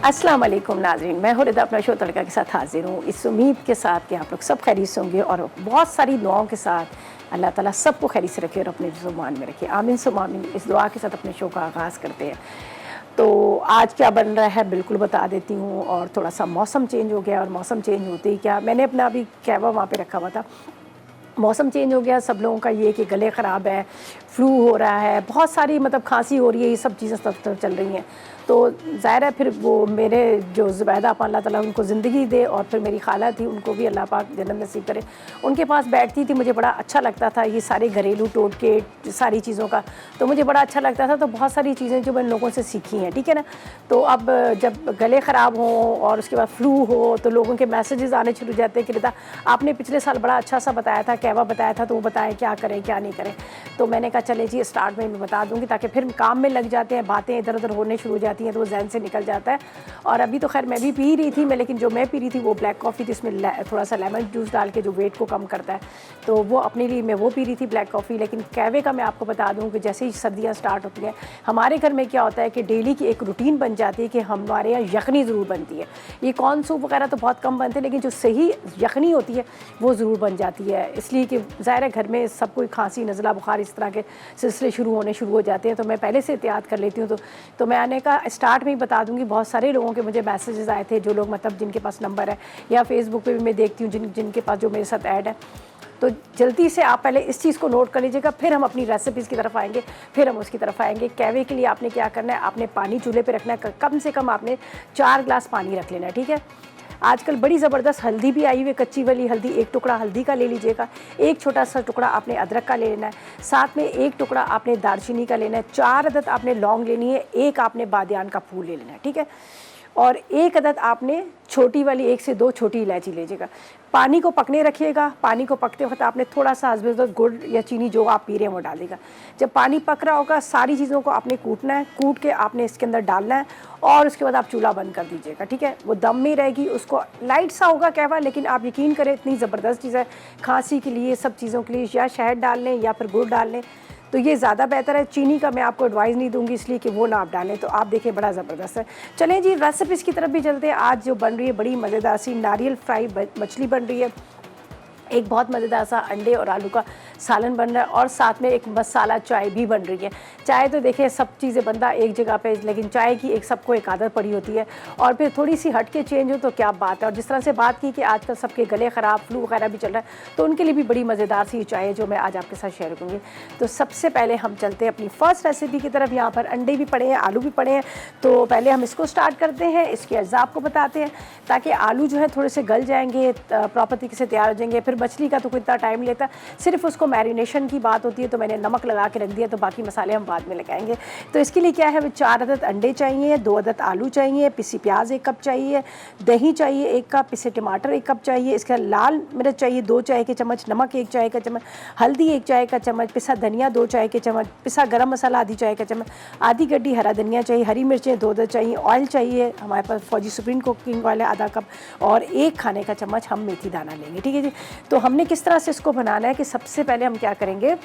अस्सलाम वालेकुम नाज़रीन, मैं हूँ रिदा अपना शो तड़का के साथ हाजिर हूँ। इस उम्मीद के साथ कि आप लोग सब खैरियत से होंगे और बहुत सारी दुआओं के साथ अल्लाह ताला सबको खैरियत से रखे और अपने ज़ुबान में रखे। आमीन सुम आमीन। इस दुआ के साथ अपने शो का आगाज़ करते हैं। तो आज क्या बन रहा है बिल्कुल बता देती हूँ। और थोड़ा सा मौसम चेंज हो गया और मौसम चेंज होते ही क्या मैंने अपना अभी कहवा वहाँ पे रखा हुआ था। मौसम चेंज हो गया, सब लोगों का ये कि गले ख़राब है, फ्लू हो रहा है, बहुत सारी मतलब खांसी हो रही है, ये सब चीज़ें सब चल रही हैं। तो ज़ाहिर है फिर वो मेरे जो ज़ुबैदा आपा अल्लाह ताला उनको ज़िंदगी दे और फिर मेरी खाला थी, उनको भी अल्लाह पाक जन्नत नसीब करे। उनके पास बैठती थी, मुझे बड़ा अच्छा लगता था ये सारे घरेलू टोटके सारी चीज़ों का, तो मुझे बड़ा अच्छा लगता था। तो बहुत सारी चीज़ें जो मैंने लोगों से सीखी हैं, ठीक है ना। तो अब जब गले ख़राब हों और उसके बाद फ्लू हो तो लोगों के मैसेजेस आने शुरू हो जाते हैं कि रिदा आपने पिछले साल बड़ा अच्छा सा बताया था, कहवा बताया था, तो वो बताएं क्या करें क्या नहीं करें। तो मैंने कहा चले जी स्टार्ट में मैं बता दूँगी, ताकि फिर काम में लग जाते हैं, बातें इधर उधर होने शुरू हो जाती हैं तो वो जहन से निकल जाता है। और अभी तो खैर मैं भी पी रही थी लेकिन जो मैं पी रही थी वो ब्लैक कॉफ़ी थी, इसमें थोड़ा सा लेमन जूस डाल के जो वेट को कम करता है, तो वो अपने लिए मैं वो पी रही थी ब्लैक कॉफ़ी। लेकिन कहवे का मैं आपको बता दूँ कि जैसे ही सर्दियाँ स्टार्ट होती हैं हमारे घर में क्या होता है कि डेली की एक रूटीन बन जाती है कि हमारे यहाँ यखनी ज़रूर बनती है। ये कॉर्न सूप वगैरह तो बहुत कम बनते हैं, लेकिन जो सही यखनी होती है वो ज़रूर बन जाती है। इसलिए कि ज़ाहिर है घर में सब कोई खांसी नज़ला बुखार इस तरह के सिलसिले शुरू होने शुरू हो जाते हैं, तो मैं पहले से एहतियात कर लेती हूँ। तो मैं आने का स्टार्ट में ही बता दूँगी। बहुत सारे लोगों के मुझे मैसेजेस आए थे, जो लोग मतलब जिनके पास नंबर है या फेसबुक पे भी मैं देखती हूँ जिनके पास जो मेरे साथ ऐड है। तो जल्दी से आप पहले इस चीज़ को नोट कर लीजिएगा, फिर हम अपनी रेसिपीज़ की तरफ आएंगे, फिर हम उसकी तरफ आएंगे। कहवे के लिए आपने क्या करना है, आपने पानी चूल्हे पे रखना है, कम से कम आपने 4 गिलास पानी रख लेना है, ठीक है। आजकल बड़ी ज़बरदस्त हल्दी भी आई हुई है, कच्ची वाली हल्दी, एक टुकड़ा हल्दी का ले लीजिएगा, एक छोटा सा टुकड़ा आपने अदरक का ले लेना है, साथ में एक टुकड़ा आपने दालचीनी का लेना है, 4 अदद आपने लौंग लेनी है, एक आपने बादियान का फूल ले लेना है, ठीक है। और एक अदद आपने छोटी वाली 1 से 2 छोटी इलायची लीजिएगा। पानी को पकने रखिएगा। पानी को पकते वक्त आपने थोड़ा सा हस्बे गुड़ या चीनी जो आप पी रहे हैं वो डालिएगा। जब पानी पक रहा होगा सारी चीज़ों को आपने कूटना है, कूट के आपने इसके अंदर डालना है और उसके बाद आप चूल्हा बंद कर दीजिएगा, ठीक है। वो दम में रहेगी, उसको लाइट सा होगा कहवा, लेकिन आप यकीन करें इतनी ज़बरदस्त चीज़ है खांसी के लिए, सब चीज़ों के लिए। या शहद डाल लें या फिर गुड़ डाल लें तो ये ज़्यादा बेहतर है। चीनी का मैं आपको एडवाइस नहीं दूंगी, इसलिए कि वो ना आप डालें। तो आप देखें बड़ा ज़बरदस्त है। चलें जी रेसिपीज़ की तरफ भी चलते हैं। आज जो बन रही है बड़ी मज़ेदार सी नारियल फ्राई मछली बन रही है, एक बहुत मज़ेदार सा अंडे और आलू का सालन बन रहा है और साथ में एक मसाला चाय भी बन रही है। चाय तो देखिए सब चीज़ें बनता एक जगह पे, लेकिन चाय की एक सबको एक आदत पड़ी होती है और फिर थोड़ी सी हट के चेंज हो तो क्या बात है। और जिस तरह से बात की कि आजकल सबके गले ख़राब, फ्लू वगैरह भी चल रहा है, तो उनके लिए भी बड़ी मज़ेदार सी चाय है जो मैं आज आपके साथ शेयर करूँगी। तो सबसे पहले हम चलते हैं अपनी फ़र्स्ट रेसिपी की तरफ। यहाँ पर अंडे भी पड़े हैं, आलू भी पड़े हैं, तो पहले हम इसको स्टार्ट करते हैं। इसके अज्जा आपको बताते हैं ताकि आलू जो है थोड़े से गल जाएंगे, प्रॉपर तरीके से तैयार हो जाएंगे। फिर मछली का तो कोई इतना टाइम लेता, सिर्फ उसको मैरिनेशन की बात होती है, तो मैंने नमक लगा के रख दिया, तो बाकी मसाले हम बाद में लगाएंगे। तो इसके लिए क्या है, 4 अदद अंडे चाहिए, 2 अदद आलू चाहिए, पिसी प्याज 1 कप चाहिए, दही चाहिए 1 कप, पिसे टमाटर 1 कप चाहिए, इसका लाल मिर्च चाहिए 2 चाय के चम्मच, नमक 1 चाय का चम्मच, हल्दी 1 चाय का चम्मच, पिसा धनिया 2 चाय के चम्मच, पिसा गरम मसाला आधी चाय का चम्मच, आधी गड्डी हरा धनिया चाहिए, हरी मिर्चें 2 अदद चाहिए, ऑयल चाहिए हमारे पास फौजी सुप्रीम कुकिंग ऑयल है आधा कप, और 1 खाने का चम्मच हम मेथी दाना लेंगे, ठीक है जी। तो हमने किस तरह से इसको बनाना है कि सबसे पहले हम क्या करेंगे,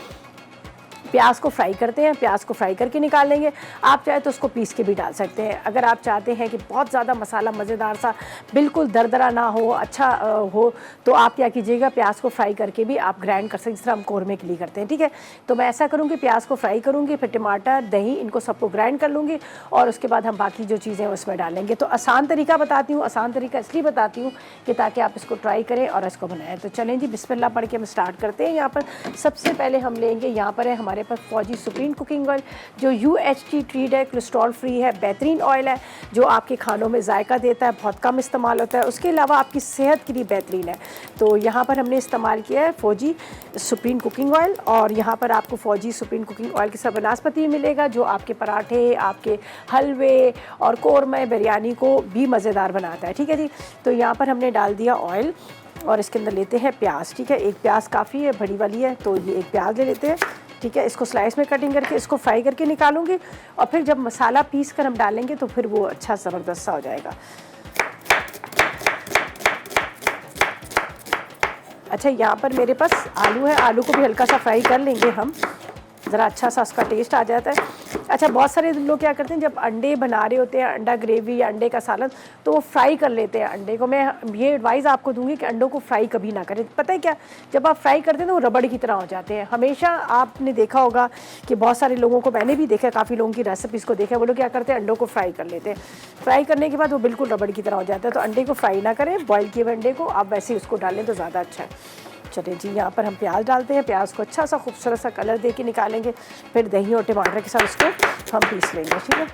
प्याज को फ्राई करते हैं। प्याज को फ्राई करके निकाल लेंगे। आप चाहे तो उसको पीस के भी डाल सकते हैं। अगर आप चाहते हैं कि बहुत ज़्यादा मसाला मज़ेदार सा बिल्कुल दरदरा ना हो, अच्छा हो, तो आप क्या कीजिएगा, प्याज को फ्राई करके भी आप ग्राइंड कर सकते हैं, जिस तरह हम कौरमे के लिए करते हैं, ठीक है। तो मैं ऐसा करूँगी, प्याज को फ्राई करूँगी, फिर टमाटर, दही, इनको सबको ग्राइंड कर लूँगी और उसके बाद हम बाकी जो चीज़ें उसमें डालेंगे। तो आसान तरीका बताती हूँ। आसान तरीका इसलिए बताती हूँ कि ताकि आप इसको ट्राई करें और इसको बनाएं। तो चलें जी बिस्मिल्लाह पढ़ के हम स्टार्ट करते हैं। यहाँ पर सबसे पहले हम लेंगे, यहाँ पर है हमारे पास फौजी सुप्रीम कुकिंग ऑयल, जो UHT ट्रीड है, कोलेस्ट्रॉल फ्री है, बेहतरीन ऑयल है, जो आपके खानों में जायका देता है, बहुत कम इस्तेमाल होता है, उसके अलावा आपकी सेहत के लिए बेहतरीन है। तो यहाँ पर हमने इस्तेमाल किया है फौजी सुप्रीम कुकिंग ऑयल। और यहाँ पर आपको फौजी सुप्रीम कुकिंग ऑयल के साथ बनास्पति मिलेगा, जो आपके पराठे, आपके हलवे और कौरमे, बिरयानी को भी मज़ेदार बनाता है, ठीक है जी। तो यहाँ पर हमने डाल दिया ऑयल और इसके अंदर लेते हैं प्याज, ठीक है। एक प्याज काफ़ी है, बड़ी वाली है, तो ये एक प्याज ले लेते हैं, ठीक है। इसको स्लाइस में कटिंग करके इसको फ्राई करके निकालूंगी और फिर जब मसाला पीस कर हम डालेंगे तो फिर वो अच्छा ज़बरदस्त सा हो जाएगा। अच्छा, यहाँ पर मेरे पास आलू है, आलू को भी हल्का सा फ्राई कर लेंगे हम, ज़रा अच्छा सा उसका टेस्ट आ जाता है। अच्छा, बहुत सारे लोग क्या करते हैं जब अंडे बना रहे होते हैं, अंडा ग्रेवी या अंडे का सालन, तो वो फ्राई कर लेते हैं अंडे को। मैं ये एडवाइस आपको दूंगी कि अंडों को फ्राई कभी ना करें। पता है क्या, जब आप फ्राई करते हैं तो वो रबड़ की तरह हो जाते हैं। हमेशा आपने देखा होगा कि बहुत सारे लोगों को, मैंने भी देखा, काफ़ी लोगों की रेसिपीज़ को देखा, वो लोग क्या करते हैं अंडों को फ्राई कर लेते हैं। फ्राई करने के बाद वो बिल्कुल रबड़ की तरह हो जाता है। तो अंडे को फ्राई ना करें, बॉयल किए हुए अंडे को आप वैसे ही उसको डालें तो ज़्यादा अच्छा है। चलिए जी, यहाँ पर हम प्याज डालते हैं। प्याज को अच्छा सा खूबसूरत सा कलर दे के निकालेंगे, फिर दही और टमाटर के साथ उसको हम पीस लेंगे। ठीक है,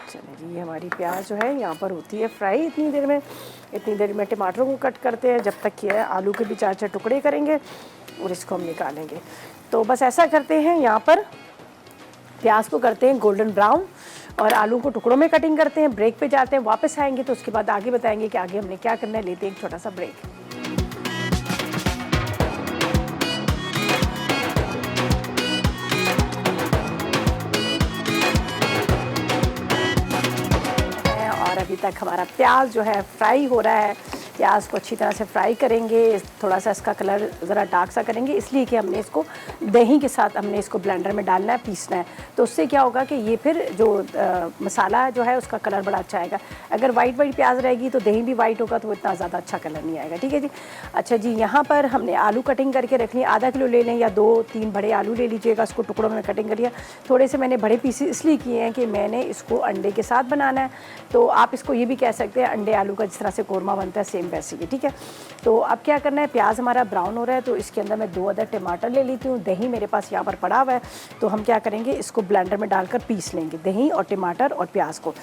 चलिए जी, ये हमारी प्याज जो है यहाँ पर होती है फ्राई। इतनी देर में टमाटरों को कट करते हैं, जब तक कि आलू के भी 4-4 टुकड़े करेंगे और इसको हम निकालेंगे। तो बस ऐसा करते हैं, यहाँ पर प्याज को करते हैं गोल्डन ब्राउन और आलू को टुकड़ों में कटिंग करते हैं। ब्रेक पे जाते हैं, वापस आएंगे तो उसके बाद आगे बताएंगे कि आगे हमने क्या करना है। लेते हैं एक छोटा सा ब्रेक। और अभी तक हमारा प्याज जो है फ्राई हो रहा है। प्याज को अच्छी तरह से फ्राई करेंगे, थोड़ा सा इसका कलर ज़रा डार्क सा करेंगे, इसलिए कि हमने इसको दही के साथ हमने इसको ब्लेंडर में डालना है, पीसना है। तो उससे क्या होगा कि ये फिर जो मसाला जो है उसका कलर बड़ा अच्छा आएगा। अगर वाइट प्याज रहेगी तो दही भी वाइट होगा, तो वो इतना ज़्यादा अच्छा कलर नहीं आएगा। ठीक है जी। अच्छा जी, यहाँ पर हमने आलू कटिंग करके रख लिए। आधा किलो ले लें या 2-3 बड़े आलू ले लीजिएगा, उसको टुकड़ों में कटिंग करिए। थोड़े से मैंने बड़े पीस इसलिए किए हैं कि मैंने इसको अंडे के साथ बनाना है। तो आप इसको ये भी कह सकते हैं अंडे आलू का जिस तरह से कोरमा बनता है, सेम वैसे ही। ठीक है, तो अब क्या करना है, प्याज हमारा ब्राउन हो रहा है तो इसके अंदर मैं 2 अदर टमाटर ले लेती हूँ। दही मेरे पास यहाँ पर पड़ा हुआ है, तो हम क्या करेंगे, इसको ब्लेंडर में डालकर पीस लेंगे, दही और टमाटर और प्याज को।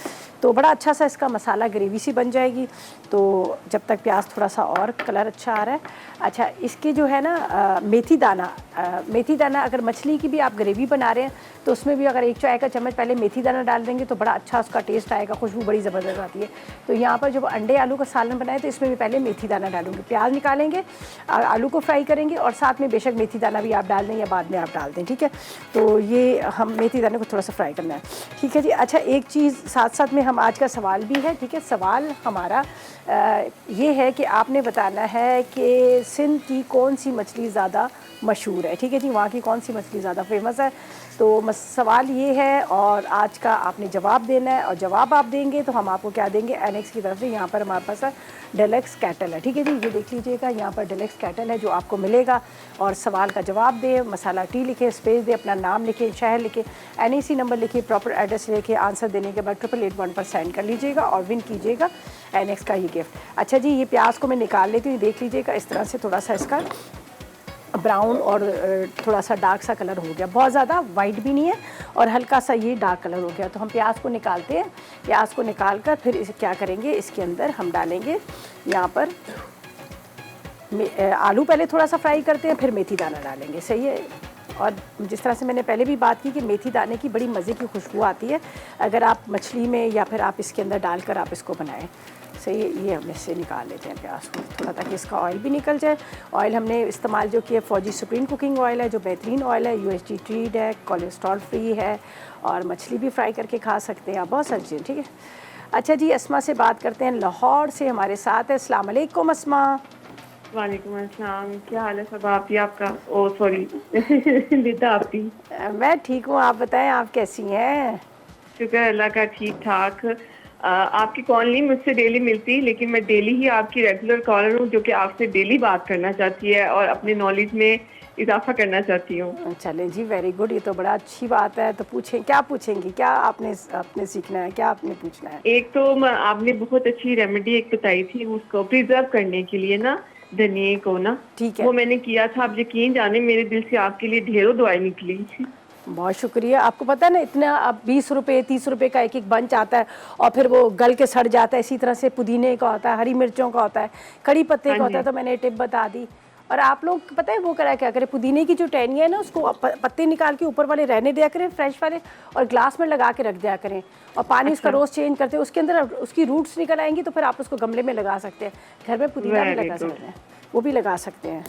तो बड़ा अच्छा सा इसका मसाला ग्रेवी सी बन जाएगी। तो जब तक प्याज थोड़ा सा और कलर अच्छा आ रहा है। अच्छा, इसके जो है ना मेथी दाना अगर मछली की भी आप ग्रेवी बना रहे हैं तो उसमें भी अगर 1 चाय का चम्मच पहले मेथी दाना डाल देंगे तो बड़ा अच्छा उसका टेस्ट आएगा, खुशबू बड़ी ज़बरदस्त आती है। तो यहाँ पर जब अंडे आलू का सालन बनाए तो इसमें भी पहले मेथी दाना डालूंगी। प्याज निकालेंगे, आलू को फ्राई करेंगे और साथ में बेशक मेथी दाना भी आप डाल दें या बाद में आप डाल दें। ठीक है, तो ये हम मेथी दाने को थोड़ा सा फ्राई करना है। ठीक है जी। अच्छा, एक चीज़ साथ साथ में हम आज का सवाल भी है। ठीक है, सवाल हमारा ये है कि आपने बताना है कि सिंध की कौन सी मछली ज़्यादा मशहूर है। ठीक है जी, वहाँ की कौन सी मछली ज़्यादा फेमस है। तो सवाल ये है और आज का आपने जवाब देना है, और जवाब आप देंगे तो हम आपको क्या देंगे, एनेक्स की तरफ से यहाँ पर हमारे पास डेलेक्स कैटल है। ठीक है जी, ये देख लीजिएगा, यहाँ पर डेलेक्स कैटल है जो आपको मिलेगा। और सवाल का जवाब दें, मसाला टी लिखें, स्पेस दें, अपना नाम लिखें, शहर लिखें, NEC नंबर लिखिए, प्रॉपर एड्रेस लिखे, आंसर देने के बाद 8881 पर सेंड कर लीजिएगा और विन कीजिएगा एनेक्स का ये गिफ्ट। अच्छा जी, ये प्याज को मैं निकाल लेती हूँ। देख लीजिएगा इस तरह से थोड़ा सा इसका ब्राउन और थोड़ा सा डार्क सा कलर हो गया, बहुत ज़्यादा वाइट भी नहीं है और हल्का सा ये डार्क कलर हो गया। तो हम प्याज को निकालते हैं। प्याज को निकाल कर फिर इसे क्या करेंगे, इसके अंदर हम डालेंगे यहाँ पर आलू पहले थोड़ा सा फ्राई करते हैं, फिर मेथी दाना डालेंगे। सही है। और जिस तरह से मैंने पहले भी बात की कि मेथी दाने की बड़ी मज़े की खुशबू आती है अगर आप मछली में या फिर आप इसके अंदर डालकर आप इसको बनाएं। सही है। ये हम इससे निकाल लेते हैं प्याज को थोड़ा, ताकि इसका ऑयल भी निकल जाए। ऑयल हमने इस्तेमाल जो किया फौजी सुप्रीम कुकिंग ऑयल है, जो बेहतरीन ऑयल है, USG ट्रीड है, कोलेस्ट्रॉल फ्री है और मछली भी फ्राई करके खा सकते हैं आप, बहुत सारी चीज़ें। ठीक है। अच्छा जी, अस्मा से बात करते हैं, लाहौर से हमारे साथ है। अस्सलाम वालेकुम अस्मा। वालेकुम अस्सलाम, क्या हाल है सब आपकी? आपका ओ सॉरी लिदा आपकी। मैं ठीक हूँ, आप बताएं आप कैसी हैं? शुक्र अल्लाह का, ठीक ठाक। आपकी कॉल नहीं मुझसे डेली मिलती, लेकिन मैं डेली ही आपकी रेगुलर कॉलर हूँ जो कि आपसे डेली बात करना चाहती है और अपने नॉलेज में इजाफा करना चाहती हूँ। चलें जी, वेरी गुड, ये तो बड़ा अच्छी बात है। तो पूछें, क्या पूछेंगी, क्या आपने सीखना है, क्या आपने पूछना है? एक तो आपने बहुत अच्छी रेमेडी एक बताई थी उसको प्रिजर्व करने के लिए ना, धनिए को ना, ठीक है, वो मैंने किया था। आप यकीन जाने मेरे दिल से आपके लिए ढेरों दुआएं निकली। बहुत शुक्रिया। आपको पता है ना, इतना अब 20 रुपये 30 रुपये का एक बंच आता है और फिर वो गल के सड़ जाता है। इसी तरह से पुदीने का होता है, हरी मिर्चों का होता है, कड़ी पत्ते का होता है। तो मैंने टिप बता दी। और आप लोग पता है वो करा क्या करें, पुदीने की जो टहनियाँ है ना उसको पत्ते निकाल के ऊपर वाले रहने दिया करें, फ्रेश वाले, और ग्लास में लगा के रख दिया करें और पानी उसका रोज़ चेंज करते हैं। उसके अंदर उसकी रूट्स निकल आएंगी तो फिर आप उसको गमले में लगा सकते हैं। घर में पुदीना भी लगा सकते हैं, वो भी लगा सकते हैं।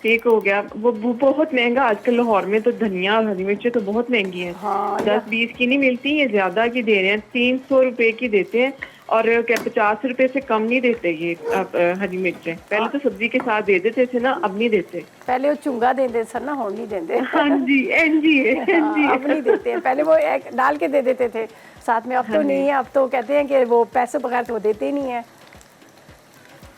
ठीक हो गया। वो बहुत महंगा आजकल लाहौर में, तो धनिया और हरी मिर्चें तो बहुत महंगी हैं। हाँ, 10-20 की नहीं मिलती, ये ज्यादा की दे रहे हैं, 300 रुपए की देते हैं। और क्या 50 रुपए से कम नहीं देते ये आप हरी मिर्चें? पहले तो सब्जी के साथ दे देते थे ना, अब नहीं देते। पहले वो चुंगा देंदे सर ना, हो नहीं देंदे। हाँ जी, एनजी है, एनजी हाँ, अब नहीं देते हैं, पहले वो एक डाल के दे देते थे साथ में, अब हाँ तो जी। नहीं है, अब तो कहते हैं कि वो पैसे बगैर तो वो देते ही नहीं है।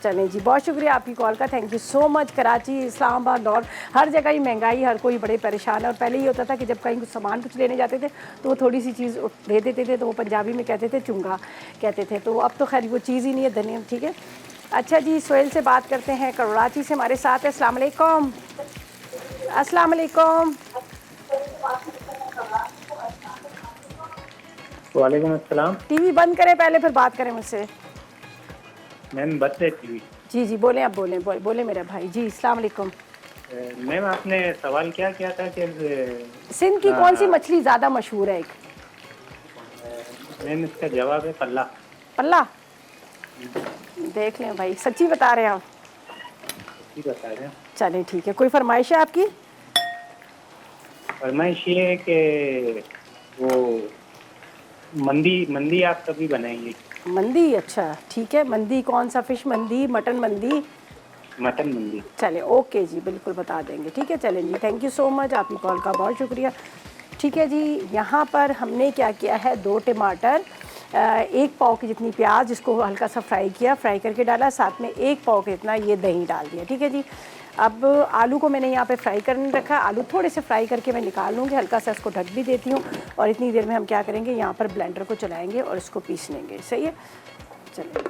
चलें जी, बहुत शुक्रिया आपकी कॉल का, thank you so much. Karachi, Islamabad, Lahore, हर जगह ही महंगाई, हर कोई बड़े परेशान है। और पहले ये होता था कि जब कहीं कुछ सामान कुछ लेने जाते थे तो वो थोड़ी सी चीज़ दे देते थे, तो वो पंजाबी में कहते थे चुंगा कहते थे, तो अब तो खैर वो चीज़ ही नहीं है, धनिया। ठीक है, अच्छा जी, सोहेल से बात करते हैं, कराची से हमारे साथ है। अस्सलाम वालेकुम। अस्सलाम वालेकुम। वालेकुम अस्सलाम। टीवी बंद करें पहले, फिर बात करें मुझसे। मैम बस है टीवी। जी जी, बोलें, अब बोले मेरा भाई जी। अस्सलाम वालेकुम। मैम आपने सवाल क्या किया था कि सिंध की कौन सी मछली ज़्यादा मशहूर है? एक मैम इसका जवाब है पल्ला। पल्ला? देख लें भाई, सच्ची बता रहे हैं आप? ठीक बता रहे हैं। चलें ठीक है, कोई फरमाइश है आपकी? फरमाइश ये है कि वो मंदी आप कभी बनाएंगे? मंदी? अच्छा ठीक है, मंदी कौन सा फिश मंदी, मटन मंदी? मटन मंदी। चलें ओके जी, बिल्कुल बता देंगे। ठीक है, चलें जी, थैंक यू सो मच, आपकी कॉल का बहुत शुक्रिया। ठीक है जी, यहाँ पर हमने क्या किया है, 2 टमाटर, 1 पाव की जितनी प्याज, जिसको हल्का सा फ्राई किया, फ्राई करके डाला, साथ में 1 पाव के इतना ये दही डाल दिया। ठीक है जी, अब आलू को मैंने यहाँ पे फ्राई करने रखा, आलू थोड़े से फ्राई करके मैं निकाल लूँगी, हल्का सा इसको ढक भी देती हूँ। और इतनी देर में हम क्या करेंगे, यहाँ पर ब्लेंडर को चलाएँगे और इसको पीस लेंगे। सही है, चलिए।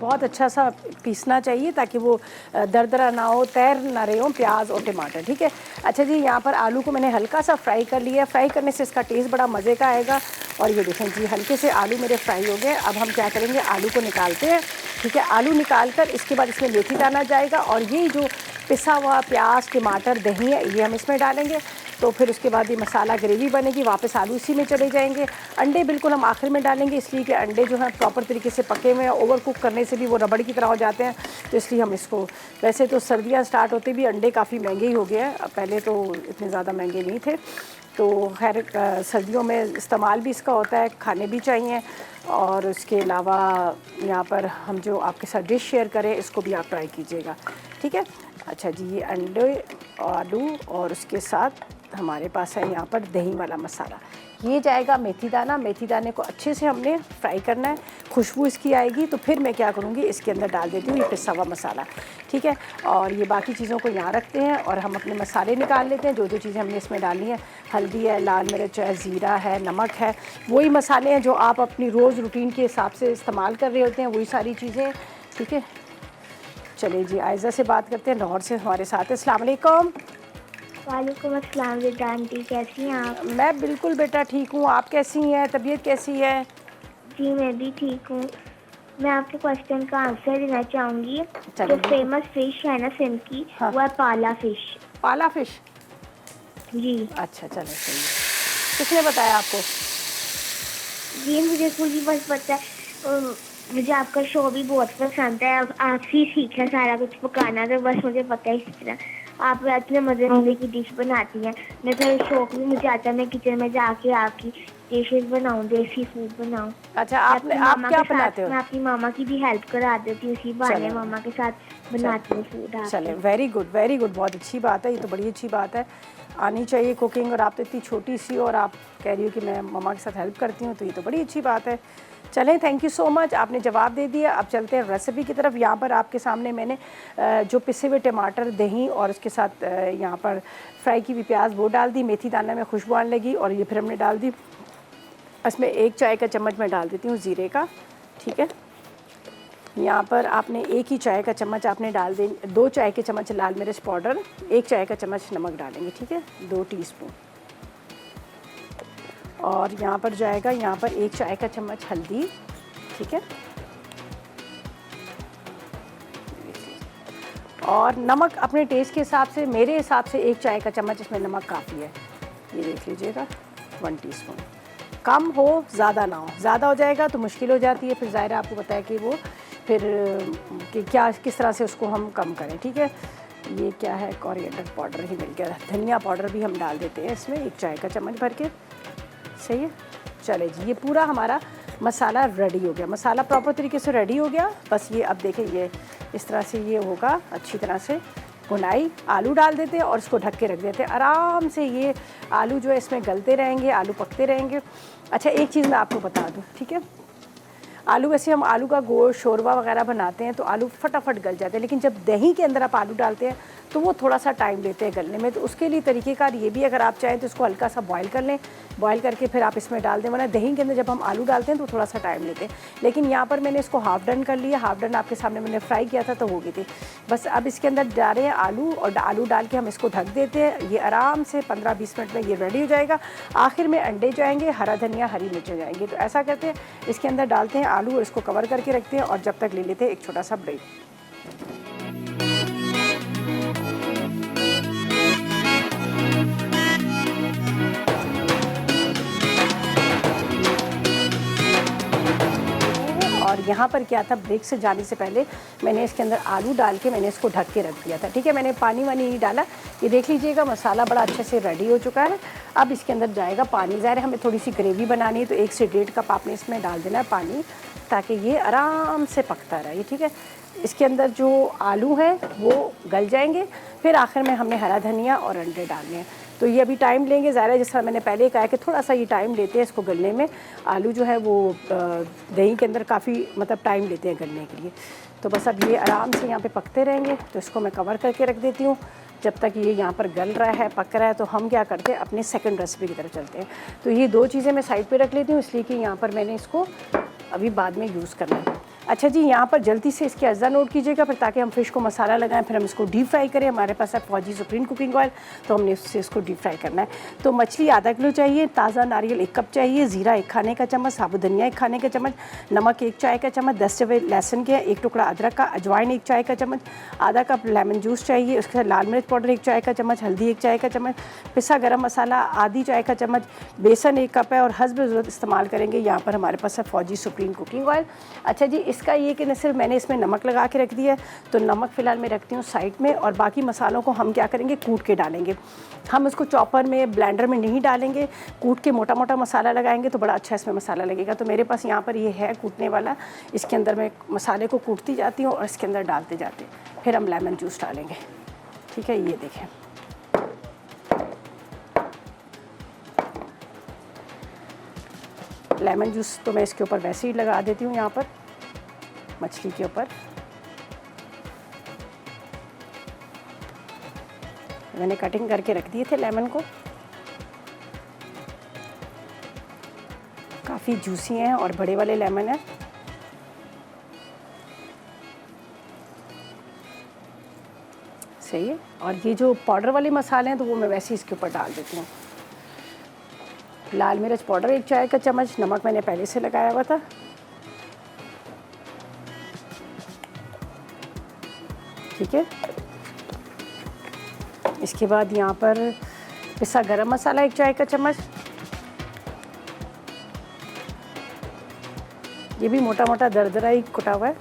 बहुत अच्छा सा पीसना चाहिए ताकि वो दरदरा ना हो, तैर ना रहे हो प्याज और टमाटर। ठीक है, अच्छा जी, यहाँ पर आलू को मैंने हल्का सा फ्राई कर लिया। फ्राई करने से इसका टेस्ट बड़ा मज़े का आएगा। और ये देखें जी, हल्के से आलू मेरे फ्राई हो गए। अब हम क्या करेंगे, आलू को निकालते हैं। ठीक है, आलू निकाल कर इसके बाद इसमें मेथी दाना जाएगा, और ये जो पिसा हुआ प्याज, टमाटर, दही है, ये हम इसमें डालेंगे। तो फिर उसके बाद ये मसाला ग्रेवी बनेगी, वापस आलू इसी में चले जाएंगे। अंडे बिल्कुल हम आखिर में डालेंगे, इसलिए कि अंडे जो हैं प्रॉपर तरीके से पके हुए हैं, ओवर कुक करने से भी वो रबड़ की तरह हो जाते हैं, तो इसलिए हम इसको, वैसे तो सर्दियाँ स्टार्ट होते भी अंडे काफ़ी महंगे ही हो गए हैं, पहले तो इतने ज़्यादा महंगे नहीं थे। तो खैर सर्दियों में इस्तेमाल भी इसका होता है, खाने भी चाहिए। और उसके अलावा यहाँ पर हम जो आपके साथ डिश शेयर करें, इसको भी आप ट्राई कीजिएगा। ठीक है, अच्छा जी, ये अंडे, आलू, और उसके साथ हमारे पास है यहाँ पर दही वाला मसाला। ये जाएगा मेथी दाना। मेथी दाने को अच्छे से हमने फ्राई करना है, खुशबू इसकी आएगी, तो फिर मैं क्या करूँगी, इसके अंदर डाल देती हूँ ये पिसा हुआ मसाला। ठीक है, और ये बाकी चीज़ों को यहाँ रखते हैं और हम अपने मसाले निकाल लेते हैं। जो जो चीज़ें हमने इसमें डाली हैं, हल्दी है, लाल मिर्च है, ज़ीरा है, नमक है, वही मसाले हैं जो आप अपनी रोज़ रूटीन के हिसाब से इस्तेमाल कर रहे होते हैं, वही सारी चीज़ें। ठीक है, चलिए जी, आयज़ा से बात करते हैं, लाहौर से हमारे साथ है। अस्सलाम वालेकुम। वालेकुम अस्सलाम बेटा, आंटी कैसी हैं आप? मैं बिल्कुल बेटा ठीक हूँ, आप कैसी हैं, तबीयत कैसी है? जी मैं भी ठीक हूँ। मैं आपके क्वेश्चन का आंसर देना चाहूँगी। चलो जो फेमस फिश है ना सिंध की, हाँ। वो है पाला फिश। पाला फिश? जी अच्छा, चलो सही है। किसने बताया आपको? जी मुझे पूरी बस पता है। मुझे आपका शो भी बहुत पसंद है। अब आपसे सीखा सारा कुछ पकाना, तो बस मुझे पता है इस तरह आप इतने मज़े की डिश बनाती हैं। मैं तो शौक भी मुझे आता है, मैं किचन में जाके आपकी डिशेस बनाऊँ, देसी फूड बनाऊँ। अच्छा, आप क्या बनाते हो? मैं अपनी मामा की भी हेल्प करा देती हूँ, इसी बहाने मामा के साथ बनाती हूँ फूड। चलें, वेरी गुड वेरी गुड, बहुत अच्छी बात है, ये तो बड़ी अच्छी बात है, आनी चाहिए कुकिंग। और आप तो इतनी छोटी सी हो और आप कह रही हो कि मैं मम्मा के साथ हेल्प करती हूँ, तो ये तो बड़ी अच्छी बात है। चलें, थैंक यू सो मच, आपने जवाब दे दिया। अब चलते हैं रेसिपी की तरफ। यहाँ पर आपके सामने मैंने जो पिसे हुए टमाटर, दही और उसके साथ यहाँ पर फ्राई की हुई प्याज वो डाल दी। मेथी दाना में खुशबू आने लगी और ये फिर हमने डाल दी। इसमें 1 चाय का चम्मच मैं डाल देती हूँ ज़ीरे का। ठीक है, यहाँ पर आपने 1 ही चाय का चम्मच आपने डाल दें, 2 चाय के चम्मच लाल मिर्च पाउडर, 1 चाय का चम्मच नमक डालेंगे। ठीक है, 2 टीस्पून। और यहाँ पर जाएगा, यहाँ पर 1 चाय का चम्मच हल्दी। ठीक है, और नमक अपने टेस्ट के हिसाब से, मेरे हिसाब से 1 चाय का चम्मच इसमें नमक काफ़ी है। ये देख लीजिएगा 1 टीस्पून, कम हो ज़्यादा ना हो, ज़्यादा हो जाएगा तो मुश्किल हो जाती है, फिर ज़ाहिर आपको पता है कि वो फिर कि क्या किस तरह से उसको हम कम करें। ठीक है, ये क्या है, कोरिएंडर पाउडर ही मिल गया, धनिया पाउडर भी हम डाल देते हैं इसमें 1 चाय का चम्मच भर के। सही है, चले जी, ये पूरा हमारा मसाला रेडी हो गया, मसाला प्रॉपर तरीके से रेडी हो गया। बस ये अब देखें, ये इस तरह से ये होगा अच्छी तरह से भुनाई। आलू डाल देते हैं और इसको ढक के रख देते हैं, आराम से ये आलू जो है इसमें गलते रहेंगे, आलू पकते रहेंगे। अच्छा, एक चीज़ मैं आपको बता दूँ, ठीक है, आलू वैसे हम आलू का गोश्त शोरबा वगैरह बनाते हैं तो आलू फटाफट गल जाते हैं, लेकिन जब दही के अंदर आप आलू डालते हैं तो वो थोड़ा सा टाइम लेते हैं गलने में। तो उसके लिए तरीक़ेकार ये भी, अगर आप चाहें तो इसको हल्का सा बॉईल कर लें, बॉईल करके फिर आप इसमें डाल दें, वरना दही के अंदर जब हम आलू डालते हैं तो थोड़ा सा टाइम लेते हैं। लेकिन यहाँ पर मैंने इसको हाफ़ डन कर लिया, हाफ़ डन आपके सामने मैंने फ्राई किया था तो हो गई थी। बस अब इसके अंदर डालें आलू, और आलू डाल के हम इसको ढक देते हैं। ये आराम से 15-20 मिनट में ये रेडी हो जाएगा। आखिर में अंडे जाएंगे, हरा धनिया, हरी मिर्चें जाएंगी। तो ऐसा करते हैं, इसके अंदर डालते हैं आलू और इसको कवर करके रखते हैं, और जब तक ले लेते हैं एक छोटा सा ब्रेक। और यहाँ पर क्या था, ब्रेक से जाने से पहले मैंने इसके अंदर आलू डाल के मैंने इसको ढक के रख दिया था। ठीक है, मैंने पानी वानी नहीं डाला। ये देख लीजिएगा मसाला बड़ा अच्छे से रेडी हो चुका है। अब इसके अंदर जाएगा पानी। ज़ाहिर हमें थोड़ी सी ग्रेवी बनानी है तो 1 से 1.5 कप आपने इसमें डाल देना है पानी, ताकि ये आराम से पकता रहे। ठीक है, इसके अंदर जो आलू हैं वो गल जाएंगे, फिर आखिर में हमने हरा धनिया और अंडे डालने हैं। तो ये अभी टाइम लेंगे ज़्यादा, जिस तरह मैंने पहले कहा कि थोड़ा सा ये टाइम लेते हैं इसको गलने में। आलू जो है वो दही के अंदर काफ़ी मतलब टाइम लेते हैं गलने के लिए। तो बस अब ये आराम से यहाँ पे पकते रहेंगे। तो इसको मैं कवर करके रख देती हूँ जब तक ये यहाँ पर गल रहा है, पक रहा है। तो हम क्या करते हैं, अपनी सेकंड रेसिपी की तरफ चलते हैं। तो ये 2 चीज़ें मैं साइड पे रख लेती हूँ, इसलिए कि यहाँ पर मैंने इसको अभी बाद में यूज़ करना है। अच्छा जी, यहाँ पर जल्दी से इसके अज्जा नोट कीजिएगा, फिर ताकि हम फ़िश को मसाला लगाएं, फिर हम इसको डीप फ्राई करें। हमारे पास है फौजी सुप्रीम कुकिंग ऑयल, तो हमने उससे इसको डीप फ्राई करना है। तो मछली आधा किलो चाहिए, ताज़ा नारियल 1 कप चाहिए, ज़ीरा 1 खाने का चम्मच, साबुत धनिया 1 खाने का चम्मच, नमक 1 चाय का चम्मच, 10 जवे लहसुन के, 1 टुकड़ा अदरक का, अजवाइन 1 चाय का चम्मच, आधा कप लेमन जूस चाहिए, उसके साथ लाल मिर्च पाउडर 1 चाय का चम्मच, हल्दी 1 चाय का चम्मच, पिसा गरम मसाला आधी चाय का चम्मच, बेसन 1 कप है, और हस्ब ज़रूरत इस्तेमाल करेंगे। यहाँ पर हमारे पास है फौजी सुप्रीम कुकिंग ऑयल। अच्छा जी, इसका ये कि न सिर्फ मैंने इसमें नमक लगा के रख दिया है, तो नमक फ़िलहाल मैं रखती हूँ साइड में, और बाकी मसालों को हम क्या करेंगे, कूट के डालेंगे। हम इसको चॉपर में, ब्लेंडर में नहीं डालेंगे, कूट के मोटा मोटा मसाला लगाएंगे तो बड़ा अच्छा इसमें मसाला लगेगा। तो मेरे पास यहाँ पर ये है कूटने वाला, इसके अंदर मैं मसाले को कूटती जाती हूँ और इसके अंदर डालते जाते हैं। फिर हम लेमन जूस डालेंगे। ठीक है, ये देखें, लेमन जूस तो मैं इसके ऊपर वैसे ही लगा देती हूँ, यहाँ पर मछली के ऊपर। मैंने कटिंग करके रख दिए थे लेमन को, काफ़ी जूसी हैं और बड़े वाले लेमन हैं। सही है। और ये जो पाउडर वाले मसाले हैं तो वो मैं वैसे ही इसके ऊपर डाल देती हूँ। लाल मिर्च पाउडर 1 चाय का चम्मच, नमक मैंने पहले से लगाया हुआ था। ठीक है, इसके बाद यहाँ पर पिसा गरम मसाला 1 चाय का चम्मच, ये भी मोटा मोटा दरदरा ही कुटा हुआ है।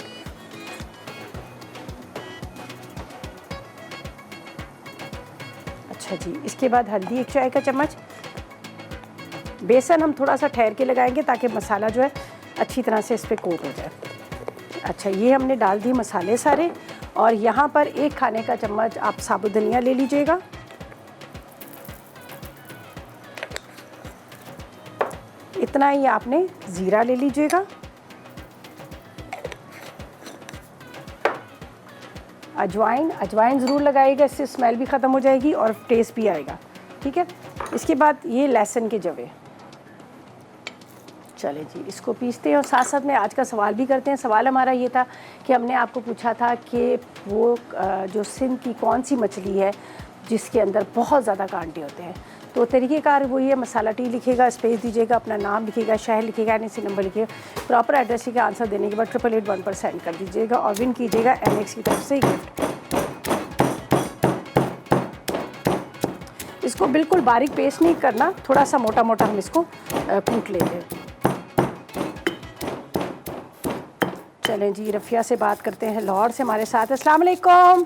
अच्छा जी, इसके बाद हल्दी 1 चाय का चम्मच, बेसन हम थोड़ा सा ठहर के लगाएंगे ताकि मसाला जो है अच्छी तरह से इस पर कोट हो जाए। अच्छा, ये हमने डाल दिए मसाले सारे, और यहाँ पर 1 खाने का चम्मच आप साबुत धनिया ले लीजिएगा। इतना ही आपने ज़ीरा ले लीजिएगा। अजवाइन ज़रूर लगाइएगा, इससे स्मेल भी ख़त्म हो जाएगी और टेस्ट भी आएगा। ठीक है, इसके बाद ये लहसुन के जवे। चले जी, इसको पीसते हैं और साथ साथ में आज का सवाल भी करते हैं। सवाल हमारा ये था कि हमने आपको पूछा था कि वो जो सिंध की कौन सी मछली है जिसके अंदर बहुत ज़्यादा कांटे होते हैं। तो तरीक़ेकार वही है, मसाला टी लिखिएगा, स्पेस दीजिएगा, अपना नाम लिखिएगा, शहर लिखिएगा, NIC नंबर लिखिएगा, प्रॉपर एड्रेस लिखिएगा। आंसर देने के बाद 8881 पर सेंड कर दीजिएगा और विन कीजिएगा MX की तरफ से गिफ्ट। इसको बिल्कुल बारीक पेस्ट नहीं करना, थोड़ा सा मोटा मोटा हम इसको कूट लेंगे। चलें जी, रफ़िया से बात करते हैं, लाहौर से हमारे साथ। अस्सलाम वालेकुम।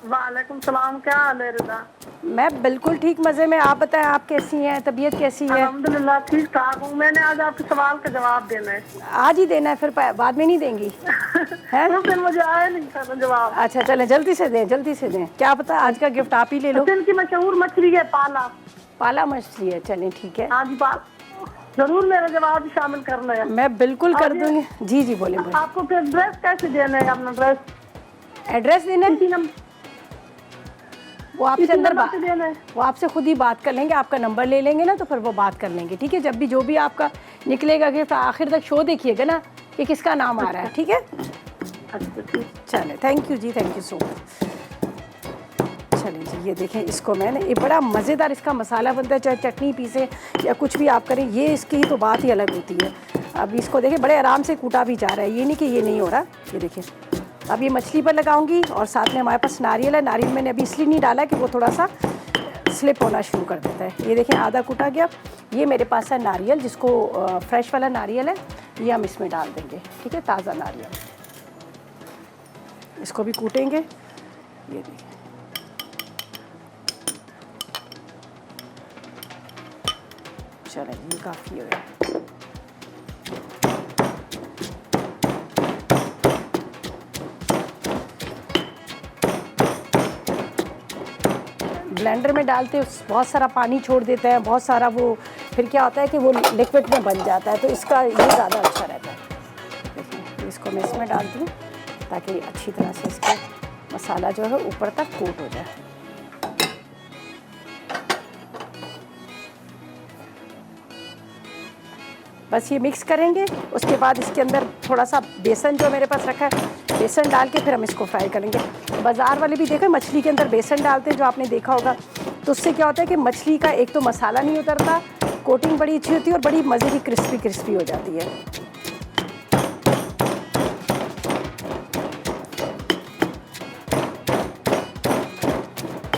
वालेकुम सलाम, क्या हाल है रिदा? मैं बिल्कुल ठीक, मज़े में। आप बताएं, आप कैसी हैं, तबीयत कैसी है? अल्हम्दुलिल्लाह ठीक ठाक हूँ। मैंने आज आपके सवाल का जवाब देना है। आज ही देना है, फिर बाद में नहीं देंगी हैं? उस दिन मुझे आया नहीं था जवाब। अच्छा चलें, जल्दी से दें, जल्दी से दें। क्या पता आज का गिफ्ट आप ही ले लो। दिन की मशहूर मछली है पाला। पाला मछली है, चलें ठीक है। हाँ जी, जरूर मेरा जवाब भी शामिल करना है। मैं बिल्कुल कर दूंगी। जी जी बोले बोले। आपको फिर ड्रेस कैसे देना है? अपना ड्रेस एड्रेस देना है, वो आपसे अंदर बात, देना है। वो आपसे खुद ही बात कर लेंगे। आपका नंबर ले लेंगे ना, तो फिर वो बात कर लेंगे, ठीक है। जब भी जो भी आपका निकलेगा गिफ्ट, आखिर तक शो देखिएगा ना कि किसका नाम आ रहा है, ठीक है। चले, थैंक यू जी, थैंक यू सो मच। चलें जी, ये देखें, इसको मैंने, ये बड़ा मज़ेदार इसका मसाला बनता है, चाहे चटनी पीसे या कुछ भी आप करें, ये इसकी ही तो बात ही अलग होती है। अब इसको देखें, बड़े आराम से कूटा भी जा रहा है, ये नहीं कि ये नहीं हो रहा। ये देखिए, अब ये मछली पर लगाऊंगी और साथ में हमारे पास नारियल है। नारियल मैंने अभी इसलिए नहीं डाला कि वो थोड़ा सा स्लिप होना शुरू कर देता है। ये देखें, आधा कूटा गया। ये मेरे पास है नारियल, जिसको फ्रेश वाला नारियल है, ये हम इसमें डाल देंगे, ठीक है, ताज़ा नारियल। इसको भी कूटेंगे। ये देखिए, चलें, ये काफ़ी है। ब्लेंडर में डालते बहुत सारा पानी छोड़ देता है, बहुत सारा, वो फिर क्या होता है कि वो लिक्विड में बन जाता है, तो इसका ये ज़्यादा अच्छा रहता है। देखिए, इसको मैं इसमें डालती हूँ ताकि अच्छी तरह से इसका मसाला जो है ऊपर तक कोट हो जाए। बस ये मिक्स करेंगे। उसके बाद इसके अंदर थोड़ा सा बेसन जो मेरे पास रखा है, बेसन डाल के फिर हम इसको फ्राई करेंगे। बाज़ार वाले भी देखें, मछली के अंदर बेसन डालते हैं, जो आपने देखा होगा, तो उससे क्या होता है कि मछली का एक तो मसाला नहीं उतरता, कोटिंग बड़ी अच्छी होती है और बड़ी मज़े की क्रिस्पी क्रिस्पी हो जाती है।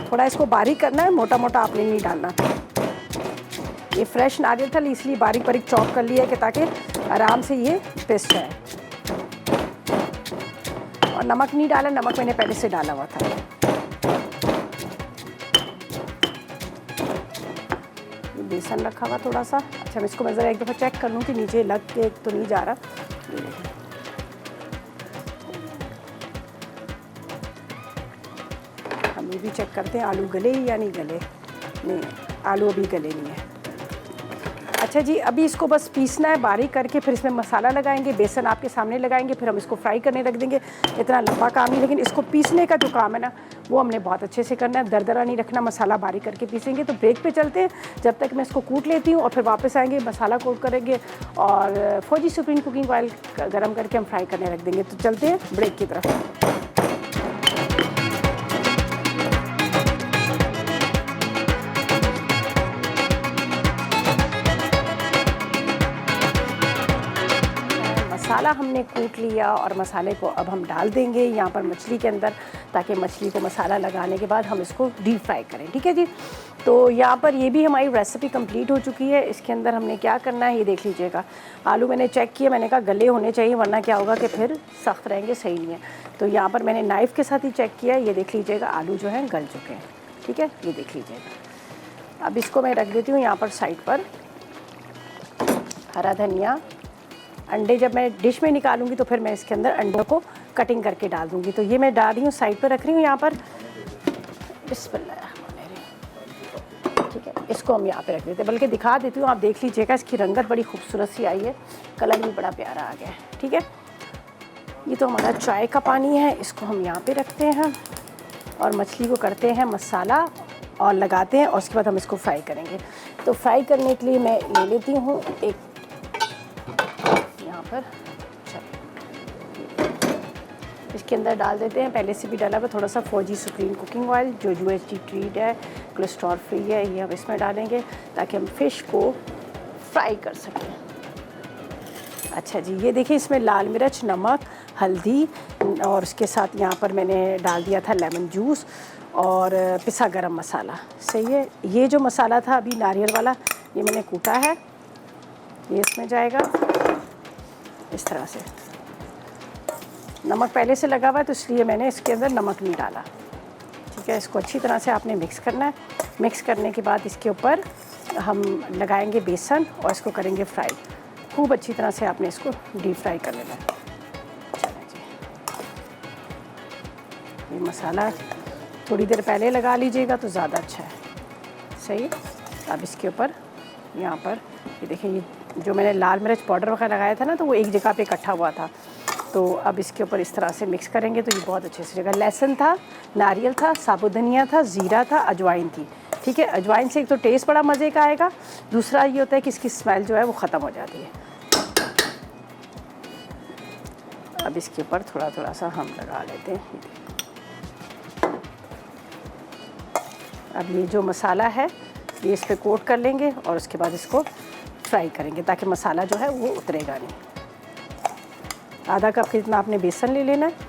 थोड़ा इसको बारीक करना है, मोटा मोटा आपने नहीं डालना। ये फ्रेश नारियल था, इसलिए बारीक बारीक चॉप कर लिया है कि ताकि आराम से ये पिस जाए। और नमक नहीं डाला, नमक मैंने पहले से डाला हुआ था। बेसन रखा हुआ थोड़ा सा। अच्छा, मैं इसको ज़रा एक दफ़ा चेक कर लूँ कि नीचे लग के तो नहीं जा रहा। ये देखिए, हम ये भी चेक करते हैं आलू गले या नहीं गले। नहीं, आलू अभी गले नहीं है। अच्छा जी, अभी इसको बस पीसना है बारीक करके, फिर इसमें मसाला लगाएंगे, बेसन आपके सामने लगाएंगे, फिर हम इसको फ्राई करने रख देंगे। इतना लंबा काम नहीं, लेकिन इसको पीसने का जो काम है ना, वो हमने बहुत अच्छे से करना है। दरदरा नहीं रखना, मसाला बारीक करके पीसेंगे। तो ब्रेक पे चलते हैं, जब तक मैं इसको कूट लेती हूँ और फिर वापस आएंगे, मसाला कोट करेंगे और फौजी सुप्रीम कुकिंग ऑयल गर्म करके हम फ्राई करने रख देंगे। तो चलते हैं ब्रेक की तरफ। मसाला हमने कूट लिया और मसाले को अब हम डाल देंगे यहाँ पर मछली के अंदर, ताकि मछली को मसाला लगाने के बाद हम इसको डीप फ्राई करें, ठीक है जी। तो यहाँ पर ये भी हमारी रेसिपी कंप्लीट हो चुकी है। इसके अंदर हमने क्या करना है, ये देख लीजिएगा। आलू मैंने चेक किया, मैंने कहा गले होने चाहिए, वरना क्या होगा कि फिर सख्त रहेंगे, सही नहीं है। तो यहाँ पर मैंने नाइफ़ के साथ ही चेक किया, ये देख लीजिएगा, आलू जो है गल चुके हैं, ठीक है, ये देख लीजिएगा। अब इसको मैं रख देती हूँ यहाँ पर साइड पर। हरा धनिया, अंडे जब मैं डिश में निकालूंगी तो फिर मैं इसके अंदर अंडों को कटिंग करके डाल दूंगी। तो ये मैं डाल रही हूँ, साइड पर रख रही हूँ यहाँ पर। बिस्मिल्लाह, ठीक है, इसको हम यहाँ पे रख देते हैं। बल्कि दिखा देती हूँ, आप देख लीजिएगा, इसकी रंगत बड़ी खूबसूरत सी आई है, कलर भी बड़ा प्यारा आ गया है, ठीक है। ये तो हमारा चाय का पानी है, इसको हम यहाँ पे रखते हैं और मछली को करते हैं मसाला और लगाते हैं, और उसके बाद हम इसको फ्राई करेंगे। तो फ्राई करने के लिए मैं ले लेती हूँ एक यहाँ पर, इसके अंदर डाल देते हैं, पहले से भी डाला हुआ थोड़ा सा फौजी सुप्रीम कुकिंग ऑयल, जो UHT ट्रीट है, कोलेस्ट्रॉल फ्री है, ये हम इसमें डालेंगे ताकि हम फ़िश को फ्राई कर सकें। अच्छा जी, ये देखिए, इसमें लाल मिर्च, नमक, हल्दी और उसके साथ यहाँ पर मैंने डाल दिया था लेमन जूस और पिसा गरम मसाला। सही है। ये जो मसाला था अभी नारियल वाला, ये मैंने कूटा है, ये इसमें जाएगा इस तरह से। नमक पहले से लगा हुआ है तो इसलिए मैंने इसके अंदर नमक नहीं डाला। ठीक है। इसको अच्छी तरह से आपने मिक्स करना है। मिक्स करने के बाद इसके ऊपर हम लगाएंगे बेसन और इसको करेंगे फ्राई। खूब अच्छी तरह से आपने इसको डीप फ्राई कर लेना है। चलें जी, ये मसाला थोड़ी देर पहले लगा लीजिएगा तो ज़्यादा अच्छा है। सही। अब इसके ऊपर यहाँ पर ये देखिए, ये जो मैंने लाल मिर्च पाउडर वगैरह लगाया था ना, तो वो एक जगह पे इकट्ठा हुआ था। तो अब इसके ऊपर इस तरह से मिक्स करेंगे तो ये बहुत अच्छे से जगह। लहसुन था, नारियल था, साबुत धनिया था, ज़ीरा था, अजवाइन थी। ठीक है। अजवाइन से एक तो टेस्ट बड़ा मज़े का आएगा, दूसरा ये होता है कि इसकी स्मेल जो है वो ख़त्म हो जाती है। अब इसके ऊपर थोड़ा थोड़ा सा हम लगा लेते हैं। अब ये जो मसाला है ये इस पर कोट कर लेंगे और उसके बाद इसको फ्राई करेंगे ताकि मसाला जो है वो उतरेगा नहीं। आधा कप जितना आपने बेसन ले लेना है।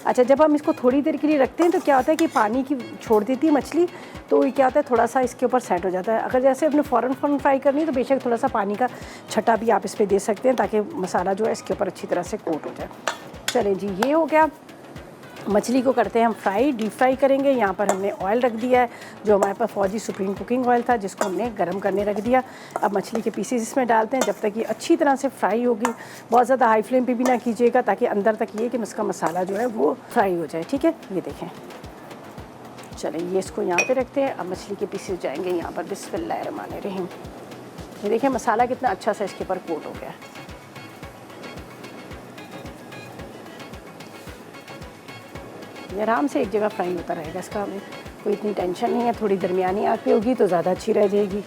अच्छा, जब हम इसको थोड़ी देर के लिए रखते हैं तो क्या होता है कि पानी की छोड़ देती है मछली, तो ये क्या होता है थोड़ा सा इसके ऊपर सेट हो जाता है। अगर जैसे अपने फ़ौरन फ्राई करनी है तो बेशक थोड़ा सा पानी का छटा भी आप इस पर दे सकते हैं ताकि मसाला जो है इसके ऊपर अच्छी तरह से कोट हो जाए। चलें जी, ये हो गया। मछली को करते हैं हम फ्राई, डीप फ्राई करेंगे। यहाँ पर हमने ऑयल रख दिया है जो हमारे पास फौजी सुप्रीम कुकिंग ऑयल था, जिसको हमने गर्म करने रख दिया। अब मछली के पीसेस इसमें डालते हैं जब तक ये अच्छी तरह से फ्राई होगी। बहुत ज़्यादा हाई फ्लेम पे भी ना कीजिएगा ताकि अंदर तक ये कि इसका मसाला जो है वो फ्राई हो जाए। ठीक है। ये देखें। चलें, ये इसको यहाँ पे रखते हैं। अब मछली के पीसेस जाएंगे यहाँ पर। बिस्मिल्लाहिर्रहमानिर्रहीम। ये देखें मसाला कितना अच्छा सा इसके ऊपर कोट हो गया है। ये आराम से एक जगह फ्राई होता रहेगा, इसका हमें कोई इतनी टेंशन नहीं है। थोड़ी दरमियानी आग पे होगी तो ज़्यादा अच्छी रह जाएगी।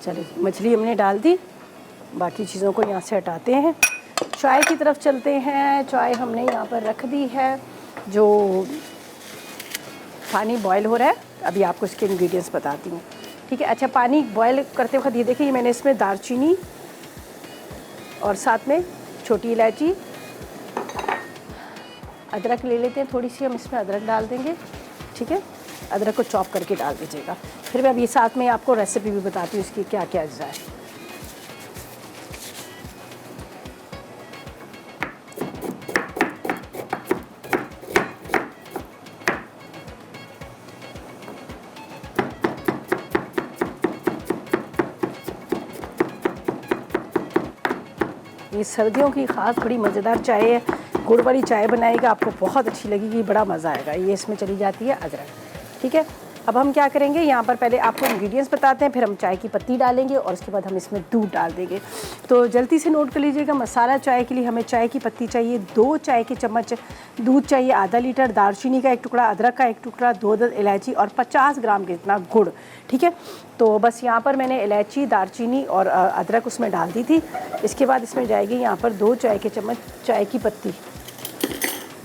चलिए, मछली हमने डाल दी, बाकी चीज़ों को यहाँ से हटाते हैं। चाय की तरफ चलते हैं। चाय हमने यहाँ पर रख दी है। जो पानी बॉयल हो रहा है, अभी आपको इसके इंग्रेडिएंट्स बताती हूँ। ठीक है। अच्छा, पानी बॉयल करते वक्त ये देखिए, मैंने इसमें दालचीनी और साथ में छोटी इलायची, अदरक ले लेते हैं थोड़ी सी, हम इसमें अदरक डाल देंगे। ठीक है। अदरक को चॉप करके डाल दीजिएगा। फिर मैं अभी साथ में आपको रेसिपी भी बताती हूँ इसकी क्या क्या अज्जा है। ये सर्दियों की ख़ास बड़ी मज़ेदार चाय है। गुड़ वाली चाय बनाएगा, आपको बहुत अच्छी लगेगी, बड़ा मज़ा आएगा। ये इसमें चली जाती है अदरक। ठीक है। अब हम क्या करेंगे, यहाँ पर पहले आपको इंग्रेडिएंट्स बताते हैं, फिर हम चाय की पत्ती डालेंगे और उसके बाद हम इसमें दूध डाल देंगे। तो जल्दी से नोट कर लीजिएगा। मसाला चाय के लिए हमें चाय की पत्ती चाहिए 2 चाय के चम्मच, दूध चाहिए आधा लीटर, दालचीनी का 1 टुकड़ा, अदरक का 1 टुकड़ा, 2 इलायची और 50 ग्राम के इतना गुड़। ठीक है। तो बस यहाँ पर मैंने इलायची, दालचीनी और अदरक उसमें डाल दी थी। इसके बाद इसमें जाएगी यहाँ पर 2 चाय के चम्मच चाय की पत्ती।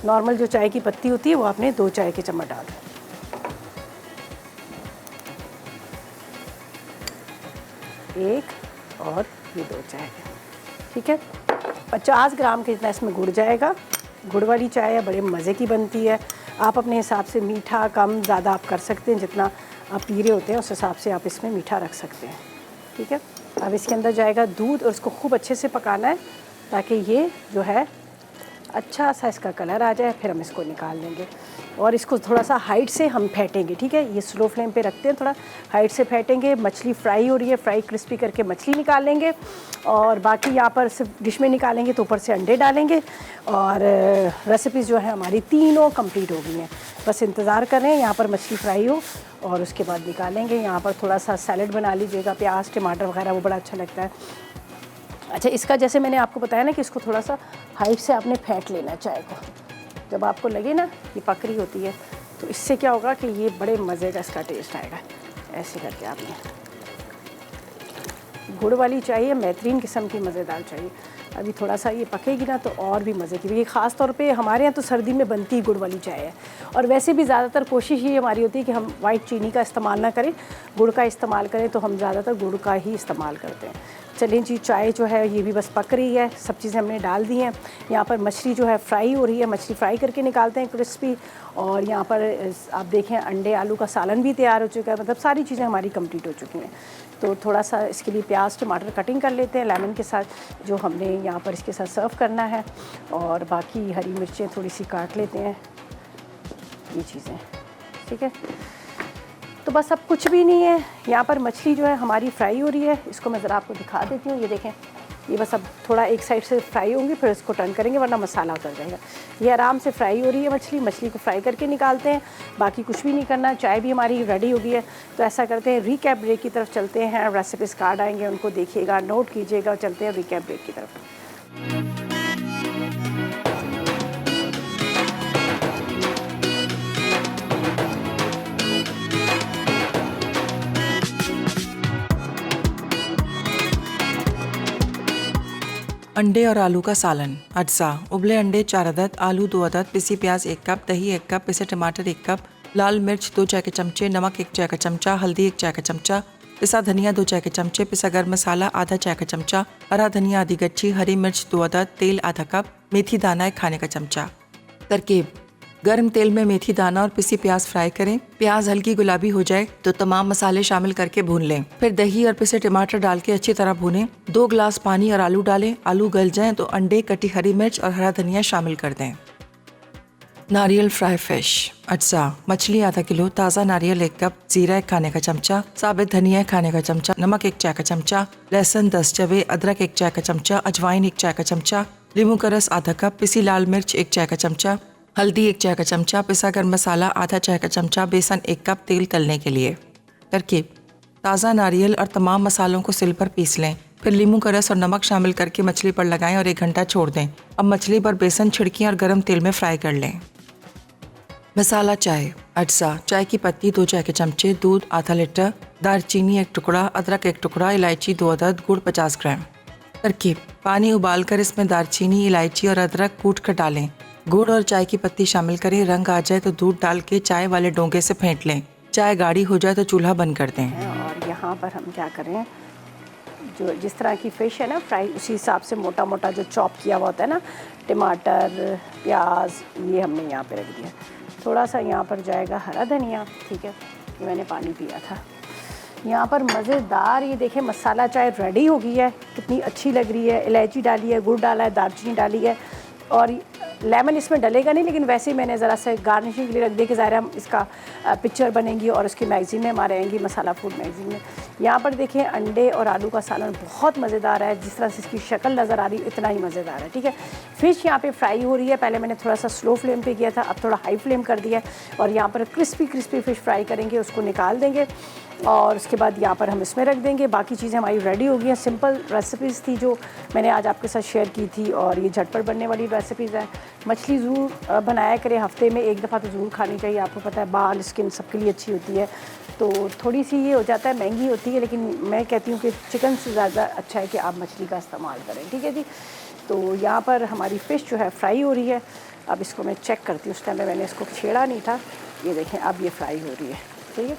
नॉर्मल जो चाय की पत्ती होती है वो आपने 2 चाय के चम्मच डाल दें। एक और ये 2 चाय के। ठीक है। 50 ग्राम के जितना इसमें गुड़ जाएगा। गुड़ वाली चाय है, बड़े मज़े की बनती है। आप अपने हिसाब से मीठा कम ज़्यादा आप कर सकते हैं, जितना आप पी रहे होते हैं उस हिसाब से आप इसमें मीठा रख सकते हैं। ठीक है। अब इसके अंदर जाएगा दूध और उसको खूब अच्छे से पकाना है ताकि ये जो है अच्छा सा इसका कलर आ जाए। फिर हम इसको निकाल लेंगे और इसको थोड़ा सा हाइट से हम फेंटेंगे। ठीक है। ये स्लो फ्लेम पे रखते हैं, थोड़ा हाइट से फेंटेंगे। मछली फ्राई हो रही है, फ्राई क्रिस्पी करके मछली निकाल लेंगे और बाकी यहाँ पर सिर्फ डिश में निकालेंगे तो ऊपर से अंडे डालेंगे और रेसिपीज़ जो है हमारी तीनों कंप्लीट हो गई हैं। बस इंतज़ार कर रहे हैं यहाँ पर मछली फ्राई हो और उसके बाद निकालेंगे। यहाँ पर थोड़ा सा सैलड बना लीजिएगा, प्याज टमाटर वगैरह, वो बड़ा अच्छा लगता है। अच्छा, इसका जैसे मैंने आपको बताया ना कि इसको थोड़ा सा हाइट से आपने फेंट लेना चाय को। जब आपको लगे ना ये पक रही होती है तो इससे क्या होगा कि ये बड़े मज़े का इसका टेस्ट आएगा। ऐसे करके आपने गुड़ वाली चाहिए, बेहतरीन किस्म की मज़ेदार चाहिए। अभी थोड़ा सा ये पकेगी ना तो और भी मज़े की, क्योंकि ख़ास तौर पे हमारे यहाँ तो सर्दी में बनती ही गुड़ वाली चाय है। और वैसे भी ज़्यादातर कोशिश ये हमारी होती है कि हम वाइट चीनी का इस्तेमाल ना करें, गुड़ का इस्तेमाल करें, तो हम ज़्यादातर गुड़ का ही इस्तेमाल करते हैं। चलिए जी, चाय जो है ये भी बस पक रही है, सब चीज़ें हमने डाल दी हैं। यहाँ पर मछली जो है फ्राई हो रही है, मछली फ्राई करके निकालते हैं क्रिस्पी। और यहाँ पर आप देखें अंडे आलू का सालन भी तैयार हो चुका है, मतलब सारी चीज़ें हमारी कंप्लीट हो चुकी हैं। तो थोड़ा सा इसके लिए प्याज टमाटर कटिंग कर लेते हैं लेमन के साथ, जो हमने यहाँ पर इसके साथ सर्व करना है। और बाकी हरी मिर्चें थोड़ी सी काट लेते हैं, ये चीज़ें ठीक है। तो बस अब कुछ भी नहीं है, यहाँ पर मछली जो है हमारी फ्राई हो रही है। इसको मैं ज़रा आपको दिखा देती हूँ, ये देखें, ये बस अब थोड़ा एक साइड से फ्राई होंगी, फिर इसको टर्न करेंगे वरना मसाला उतर जाएगा। ये आराम से फ्राई हो रही है मछली, मछली को फ्राई करके निकालते हैं, बाकी कुछ भी नहीं करना। चाय भी हमारी रेडी हो गई है। तो ऐसा करते हैं, रिकैप ब्रेक की तरफ चलते हैं। रेसिपीज़ कार्ड आएंगे, उनको देखिएगा, नोट कीजिएगा, चलते हैं रिकैप ब्रेक की तरफ। अंडे और आलू का सालन। अज्जा: उबले अंडे 4 अदद, आलू 2 अदद, पिसी प्याज 1 कप, दही 1 कप, पिसे टमाटर 1 कप, लाल मिर्च 2 चाय के चमचे, नमक 1 चाय का चमचा, हल्दी 1 चाय का चमचा, पिसा धनिया 2 चाय के चमचे, पिसा गर्म मसाला आधा चाय का चमचा, हरा धनिया आधी गच्छी, हरी मिर्च 2 अदद, तेल आधा कप, मेथी दाना 1 खाने का चमचा। तरकीब: गर्म तेल में मेथी दाना और पिसी प्याज फ्राई करें। प्याज हल्की गुलाबी हो जाए तो तमाम मसाले शामिल करके भून लें। फिर दही और पिसे टमाटर डाल के अच्छी तरह भूनें। 2 गिलास पानी और आलू डालें। आलू गल जाएं तो अंडे, कटी हरी मिर्च और हरा धनिया शामिल कर दें। नारियल फ्राई फिश। अज्जा: मछली आधा किलो, ताज़ा नारियल 1 कप, जीरा 1 खाने का चमचा, साबित धनिया 1 खाने का चमचा, नमक 1 चाय का चमचा, लहसुन 10 जवे, अदरक 1 चाय का चमचा, अजवाइन 1 चाय का चमचा, नींबू का रस आधा कप, पिसी लाल मिर्च 1 चाय का चमचा, हल्दी 1 चाय का चमचा, पिसा गर्म मसाला आधा चाय का चमचा, बेसन 1 कप, तेल तलने के लिए। तरकीब: ताज़ा नारियल और तमाम मसालों को सिल पर पीस लें। फिर नींबू का रस और नमक शामिल करके मछली पर लगाएं और 1 घंटा छोड़ दें। अब मछली पर बेसन छिड़कें और गर्म तेल में फ्राई कर लें। मसाला चाय। अज्जा: चाय की पत्ती 2 चाय के चमचे, दूध आधा लीटर, दालचीनी 1 टुकड़ा, अदरक 1 टुकड़ा, इलायची 2 अदद, गुड़ 50 ग्राम। तरकीब: पानी उबालकर इसमें दालचीनी, इलायची और अदरक कूट कर डालें। गुड़ और चाय की पत्ती शामिल करें। रंग आ जाए तो दूध डाल के चाय वाले डोंगे से फेंट लें। चाय गाढ़ी हो जाए तो चूल्हा बंद कर दें। और यहाँ पर हम क्या करें, जो जिस तरह की फ़िश है ना फ्राई, उसी हिसाब से मोटा मोटा जो चॉप किया हुआ होता है ना, टमाटर प्याज, ये हमने यहाँ पे रख दिया। थोड़ा सा यहाँ पर जाएगा हरा धनिया, ठीक है, मैंने पानी पिया था। यहाँ पर मज़ेदार, ये देखें मसाला चाय रेडी हो गई है, कितनी अच्छी लग रही है। इलायची डाली है, गुड़ डाला है, दालचीनी डाली है, और लेमन इसमें डलेगा नहीं, लेकिन वैसे ही मैंने ज़रा सा गार्निशिंग के लिए रख दिया कि ज़ाहिर हम इसका पिक्चर बनेंगी और उसकी मैगज़ीन में हमारे आएंगी, मसाला फूड मैगज़ीन में। यहाँ पर देखें अंडे और आलू का सालन बहुत मज़ेदार है, जिस तरह से इसकी शक्ल नज़र आ रही है इतना ही मज़ेदार है, ठीक है। फ़िश यहाँ पे फ्राई हो रही है, पहले मैंने थोड़ा सा स्लो फ्लेम पे किया था, अब थोड़ा हाई फ्लेम कर दिया है। और यहाँ पर क्रिस्पी फ़िश फ्राई करेंगे, उसको निकाल देंगे और उसके बाद यहाँ पर हम इसमें रख देंगे। बाकी चीज़ें हमारी रेडी हो गई हैं। सिंपल रेसिपीज़ थी जो मैंने आज आपके साथ शेयर की थी, और ये झटपट बनने वाली रेसिपीज़ हैं। मछली ज़रूर बनाया करें, हफ्ते में 1 दफ़ा तो ज़रूर खानी चाहिए। आपको पता है बाल स्किन सबके लिए अच्छी होती है, तो थोड़ी सी ये हो जाता है महंगी होती है, लेकिन मैं कहती हूँ कि चिकन से ज़्यादा अच्छा है कि आप मछली का इस्तेमाल करें, ठीक है जी। तो यहाँ पर हमारी फ़िश जो है फ्राई हो रही है। अब इसको मैं चेक करती हूँ, उस टाइम में मैंने इसको छेड़ा नहीं था। ये देखें अब ये फ्राई हो रही है, ठीक है।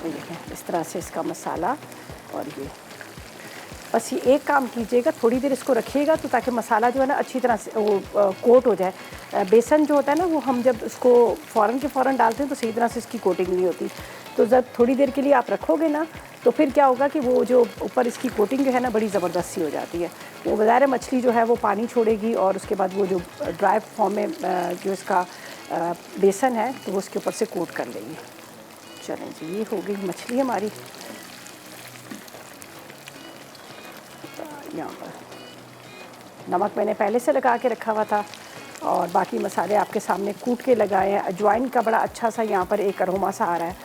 ये देखें इस तरह से इसका मसाला, और ये बस ये एक काम कीजिएगा, थोड़ी देर इसको रखिएगा तो ताकि मसाला जो है ना अच्छी तरह से वो कोट हो जाए। बेसन जो होता है ना, वो हम जब उसको फ़ौरन के फ़ौरन डालते हैं तो सही तरह से इसकी कोटिंग नहीं होती। तो जब थोड़ी देर के लिए आप रखोगे ना, तो फिर क्या होगा कि वो जो ऊपर इसकी कोटिंग जो है ना बड़ी ज़बरदस्त सी हो जाती है। वो बज़ाहिर मछली जो है वो पानी छोड़ेगी, और उसके बाद वो जो ड्राई फॉर्म में जो इसका बेसन है तो वो उसके ऊपर से कोट कर लेगी। चलें जी, ये हो गई मछली हमारी। यहाँ पर नमक मैंने पहले से लगा के रखा हुआ था, और बाकी मसाले आपके सामने कूट के लगाए हैं। अजवाइन का बड़ा अच्छा सा यहाँ पर एक अरोमा सा आ रहा है,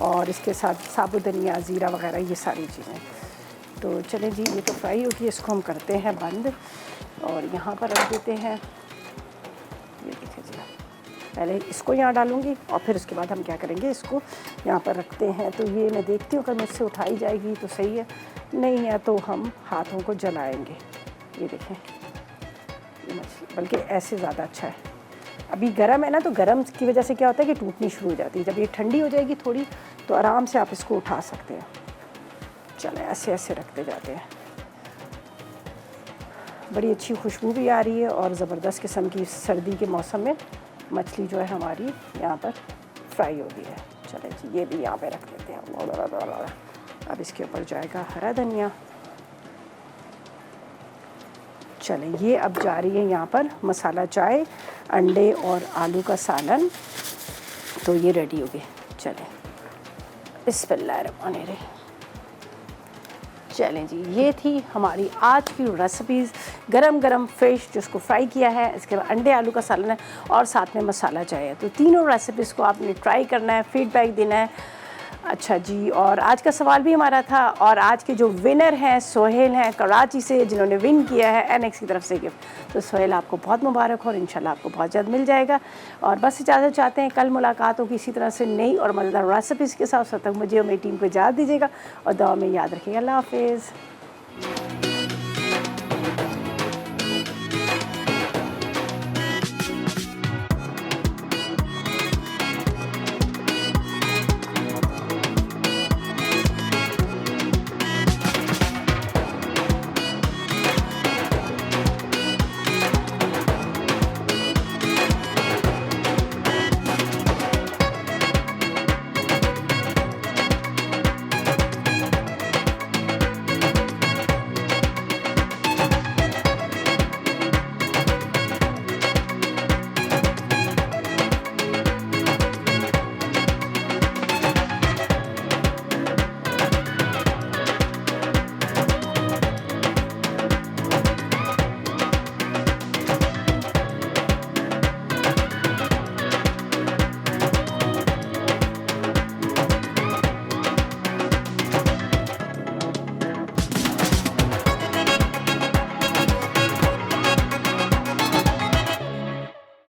और इसके साथ साबुत धनिया, ज़ीरा वगैरह ये सारी चीज़ें। तो चलें जी, ये तो फ्राई होगी, इसको हम करते हैं बंद, और यहाँ पर रख देते हैं। ये देखिए जी, पहले इसको यहाँ डालूँगी और फिर उसके बाद हम क्या करेंगे, इसको यहाँ पर रखते हैं। तो ये मैं देखती हूँ अगर मुझसे उठाई जाएगी तो सही है, नहीं है तो हम हाथों को जलाएंगे। ये देखें ये मछली, बल्कि ऐसे ज़्यादा अच्छा है। अभी गर्म है ना, तो गर्म की वजह से क्या होता है कि टूटनी शुरू हो जाती है। जब ये ठंडी हो जाएगी थोड़ी तो आराम से आप इसको उठा सकते हैं। चलें ऐसे ऐसे रखते जाते हैं। बड़ी अच्छी खुशबू भी आ रही है और ज़बरदस्त किस्म की सर्दी के मौसम में मछली जो है हमारी यहाँ पर फ्राई हो गई है। चलें जी, ये भी यहाँ पे रख देते हैं। अब इसके ऊपर जाएगा हरा धनिया। चलें, ये अब जा रही है यहाँ पर मसाला चाय, अंडे और आलू का सालन, तो ये रेडी हो गए। चलें, बिस्मिल्लाहिर्रहमानिर्रहीम। चलें जी, ये थी हमारी आज की रेसिपीज़। गरम गरम फ़िश जिसको फ्राई किया है, इसके बाद अंडे आलू का सालन है और साथ में मसाला चाय है। तो तीनों रेसिपीज़ को आपने ट्राई करना है, फीडबैक देना है। अच्छा जी, और आज का सवाल भी हमारा था, और आज के जो विनर हैं सोहेल हैं कराची से, जिन्होंने विन किया है एनएक्स की तरफ से गिफ्ट। तो सोहेल आपको बहुत मुबारक हो और इंशाल्लाह आपको बहुत जल्द मिल जाएगा। और बस इजाज़त चाहते हैं, कल मुलाकात होगी इसी तरह से नई और मज़ेदार रेसिपीज़ के साथ। तब तक मुझे और मेरी टीम को इजाज़त दीजिएगा और दुआ में याद रखिएगा। अल्लाह हाफ़िज़।